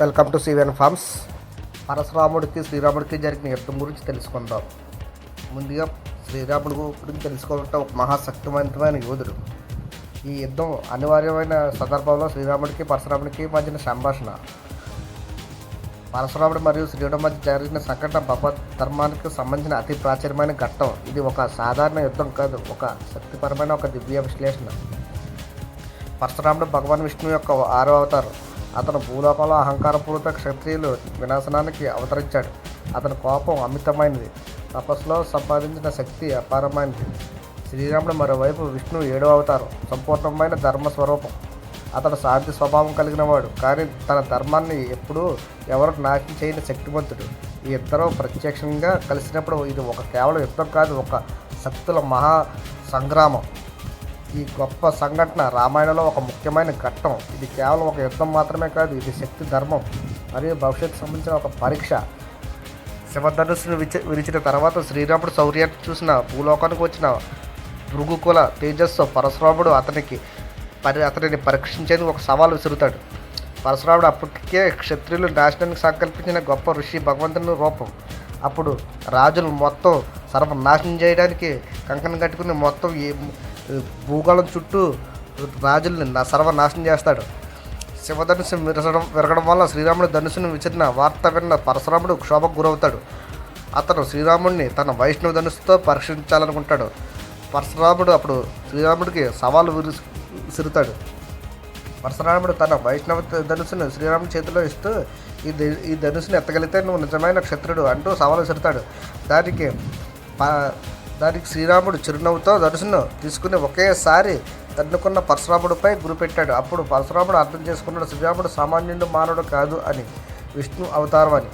Welcome to CVN farms. పరశురాముడికి శ్రీరాముడికి జరిగిన యుద్ధం గురించి తెలుసుకుందాం. ముందుగా శ్రీరాముడి గురించి తెలుసుకోవాలంటే ఒక మహాశక్తివంతమైన యోధుడు. ఈ యుద్ధం అనివార్యమైన సందర్భంలో శ్రీరాముడికి పరశురాముడికి మధ్యన సంభాషణ. పరశురాముడు మరియు శ్రీరాముడి మధ్య జరిగిన సంఘటన భగవద్ ధర్మానికి సంబంధించిన అతి ప్రాచీనమైన ఘట్టం. ఇది ఒక సాధారణ యుద్ధం కాదు, ఒక శక్తిపరమైన ఒక దివ్య విశ్లేషణ. పరశురాముడు భగవాన్ విష్ణువు యొక్క 6వ అవతారం. అతను భూలోకంలో అహంకారపూరిత క్షత్రియులు వినాశనానికి అవతరించాడు. అతని కోపం అమితమైనది, తపస్సులో సంపాదించిన శక్తి అపారమైనది. శ్రీరాముడు మరోవైపు విష్ణువు 7వ అవతారం, సంపూర్ణమైన ధర్మస్వరూపం. అతడు శాంతి స్వభావం కలిగిన వాడు, కానీ తన ధర్మాన్ని ఎప్పుడూ ఎవరు నాశనం చేయని శక్తివంతుడు. ఈ ఇద్దరు ప్రత్యక్షంగా కలిసినప్పుడు ఇది కేవలం యుద్ధం కాదు, ఒక శక్తుల మహా సంగ్రామం. ఈ గొప్ప సంఘటన రామాయణంలో ఒక ముఖ్యమైన ఘట్టం. ఇది కేవలం ఒక యుద్ధం మాత్రమే కాదు, ఇది శక్తి, ధర్మం మరియు భవిష్యత్తు సంబంధించిన ఒక పరీక్ష. శివధనుస్సును విరిచిన తర్వాత శ్రీరాముడు శౌర్యాన్ని చూసిన భూలోకానికి వచ్చిన భృగుకుల తేజస్సు పరశురాముడు అతనిని పరీక్షించేందుకు ఒక సవాల్ విసురుతాడు. పరశురాముడు అప్పటికే క్షత్రియులు నాశనానికి సంకల్పించిన గొప్ప ఋషి భగవంతుని రూపం. అప్పుడు రాజులు మొత్తం సర్వనాశనం చేయడానికి కంకణం కట్టుకుని మొత్తం ఈ భూగోళం చుట్టూ రాజుల్ని సర్వనాశనం చేస్తాడు. శివధనుసు విరగడం వల్ల శ్రీరాముడు ధనుసును విసిరిన వార్త విన్న పరశురాముడు క్షోభకు గురవుతాడు. అతను శ్రీరాముడిని తన వైష్ణవ ధనుసుతో పరీక్షించాలనుకుంటాడు. పరశురాముడు అప్పుడు శ్రీరాముడికి సవాలు విసురుతాడు. పరశురాముడు తన వైష్ణవ ధనుసును శ్రీరాముడి చేతిలో ఇస్తూ ఈ ధనుసును ఎత్తగలిగితే నువ్వు నిజమైన క్షత్రుడు అంటూ సవాలు విసురుతాడు. దానికి శ్రీరాముడు చిరునవ్వుతో ధనుసును తీసుకుని ఒకేసారి తన్నుకున్న పరశురాముడిపై గురిపెట్టాడు. అప్పుడు పరశురాముడు అర్థం చేసుకున్నాడు, శ్రీరాముడు సామాన్యుడు మానవుడు కాదు అని, విష్ణు అవతారం అని.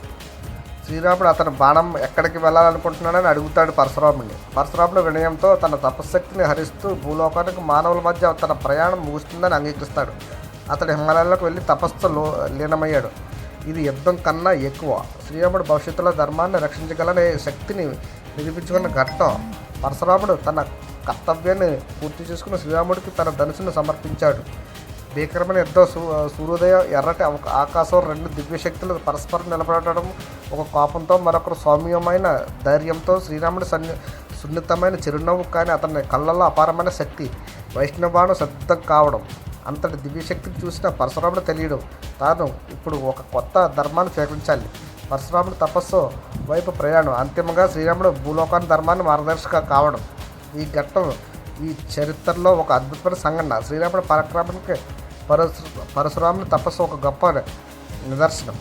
శ్రీరాముడు అతని బాణం ఎక్కడికి వెళ్ళాలనుకుంటున్నాడని అడుగుతాడు పరశురాముడిని. పరశురాముడు వినయంతో తన తపశ్శక్తిని హరిస్తూ భూలోకానికి మానవుల మధ్య తన ప్రయాణం ముగుస్తుందని అంగీకరిస్తాడు. అతడు హిమాలయాలకు వెళ్ళి తపస్సులో లీనమయ్యాడు. ఇది యుద్ధం కన్నా ఎక్కువ. శ్రీరాముడు భవిష్యత్తులో ధర్మాన్ని రక్షించగలనే శక్తిని నిరూపించుకున్న ఘట్టం. పరశురాముడు తన కర్తవ్యాన్ని పూర్తి చేసుకుని శ్రీరాముడికి తన ధనుసును సమర్పించాడు. భీకరమైన యుద్ధం, సూర్యోదయం, ఎర్రటి ఆకాశం, రెండు దివ్యశక్తులు పరస్పరం నిలబడటం, ఒక కోపంతో మరొకరు సౌమ్యమైన ధైర్యంతో. శ్రీరాముడి సున్నితమైన చిరునవ్వు, కానీ అతని కళ్ళల్లో అపారమైన శక్తి. వైష్ణవాను సిద్ధం కావడం. అంతటి దివ్యశక్తిని చూసిన పరశురాముడు తెలియడం, తాను ఇప్పుడు ఒక కొత్త ధర్మాన్ని స్వీకరించాలి. పరశురాముడు తపస్సు వైపు ప్రయాణం. అంతిమంగా శ్రీరాముడు భూలోకాన్ని ధర్మాన్ని మార్గదర్శక కావడం. ఈ ఘట్టం ఈ చరిత్రలో ఒక అద్భుతమైన సంఘటన. శ్రీరాముడు పరాక్రమానికి పరశురాముని తపస్సు ఒక గొప్ప నిదర్శనం.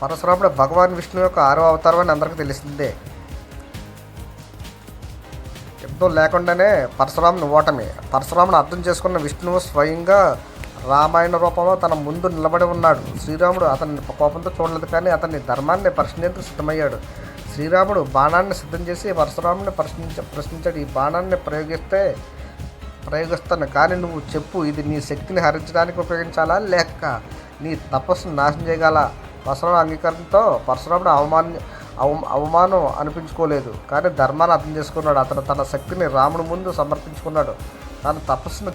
పరశురాముడు భగవాన్ విష్ణువు యొక్క 6వ అవతారం అని అందరికీ తెలిసిందే. యుద్ధం లేకుండానే పరశురాముని ఓటమి. పరశురాముని అర్థం చేసుకున్న విష్ణువు స్వయంగా రామాయణ రూపంలో తన ముందు నిలబడి ఉన్నాడు. శ్రీరాముడు అతన్ని కోపంతో చూడలేదు, కానీ అతన్ని ధర్మాన్ని ప్రశ్నించేందుకు సిద్ధమయ్యాడు. శ్రీరాముడు బాణాన్ని సిద్ధం చేసి పరశురాముని ప్రశ్నించాడు. ఈ బాణాన్ని ప్రయోగిస్తాను, కానీ నువ్వు చెప్పు, ఇది నీ శక్తిని హరించడానికి ఉపయోగించాలా లేక నీ తపస్సును నాశనం చేయగల? పరశురాముడు అంగీకారంతో పరశురాముడు అవమానం అనిపించుకోలేదు, కానీ ధర్మాన్ని అర్థం చేసుకున్నాడు. అతను తన శక్తిని రాముడి ముందు సమర్పించుకున్నాడు. తన తపస్సును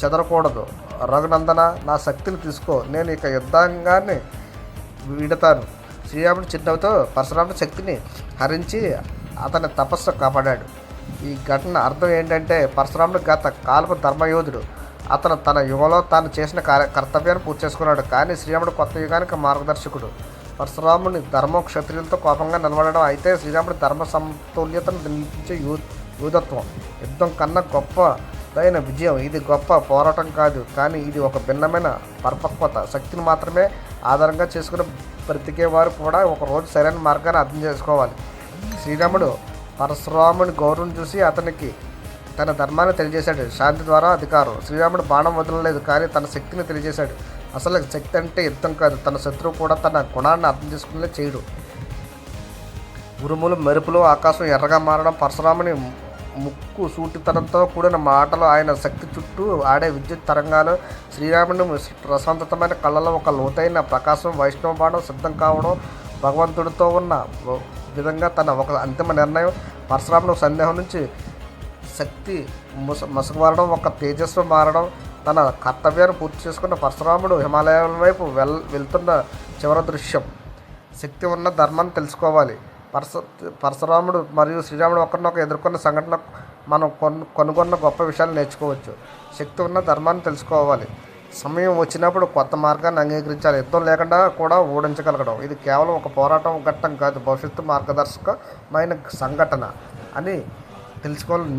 చెదరకూడదు. రఘునందన, నా శక్తిని తీసుకో, నేను ఇక యుద్ధాంగాన్ని విడతాను. శ్రీరాముడు చిరునవ్వుతో పరశురాముడి శక్తిని హరించి అతని తపస్సు కాపాడాడు. ఈ ఘటన అర్థం ఏంటంటే, పరశురాముడు గత కాలపు ధర్మయోధుడు. అతను తన యుగంలో తాను చేసిన కర్తవ్యాన్ని పూర్తి చేసుకున్నాడు, కానీ శ్రీరాముడు కొత్త యుగానికి మార్గదర్శకుడు. పరశురాముని ధర్మం క్షత్రియులతో కోపంగా నిలబడడం, అయితే శ్రీరాముడి ధర్మ సమతుల్యతను నిలిపించే యూధత్వం. యుద్ధం కన్నా గొప్పదైన విజయం. ఇది గొప్ప పోరాటం కాదు, కానీ ఇది ఒక భిన్నమైన పరిపక్వత. శక్తిని మాత్రమే ఆధారంగా చేసుకుని బ్రతికేవారు కూడా ఒకరోజు సరైన మార్గాన్ని అర్థం చేసుకోవాలి. శ్రీరాముడు పరశురాముని గౌరవం చూసి అతనికి తన ధర్మాన్ని తెలియజేశాడు. శాంతి ద్వారా అధికారం. శ్రీరాముడు బాణం వదలలేదు, కానీ తన శక్తిని తెలియజేశాడు. అసలు శక్తి అంటే యుద్ధం కాదు, తన శత్రువు కూడా తన గుణాన్ని అర్థం చేసుకునే చేయడు. ఉరుములు, మెరుపులు, ఆకాశం ఎర్రగా మారడం, పరశురాముని ముక్కు సూటితనంతో కూడిన మాటలు, ఆయన శక్తి చుట్టూ ఆడే విద్యుత్ తరంగాలు, శ్రీరాముని ప్రశాంతమైన కళ్ళలో ఒక లోతైన ప్రకాశం, వైష్ణవ బాణం సిద్ధం కావడం, భగవంతుడితో ఉన్న విధంగా తన ఒక అంతిమ నిర్ణయం. పరశురాముని సందేహం నుంచి శక్తి మసకమారడం, ఒక తేజస్సు మారడం, తన కర్తవ్యాన్ని పూర్తి చేసుకున్న పరశురాముడు హిమాలయాల వైపు వెళ్తున్న చివరి దృశ్యం. శక్తి ఉన్న ధర్మాన్ని తెలుసుకోవాలి. పరశురాముడు మరియు శ్రీరాముడు ఒకరినొకరు ఎదుర్కొన్న సంఘటనలు మనం కనుగొన్న గొప్ప విషయాలు నేర్చుకోవచ్చు. శక్తి ఉన్న ధర్మాన్ని తెలుసుకోవాలి. సమయం వచ్చినప్పుడు కొత్త మార్గాన్ని అంగీకరించాలి. యుద్ధం లేకుండా కూడా ఓడించగలగడం. ఇది కేవలం ఒక పోరాటం ఘట్టం కాదు, భవిష్యత్తు మార్గదర్శకమైన సంఘటన అని తెలుసుకోవాలి.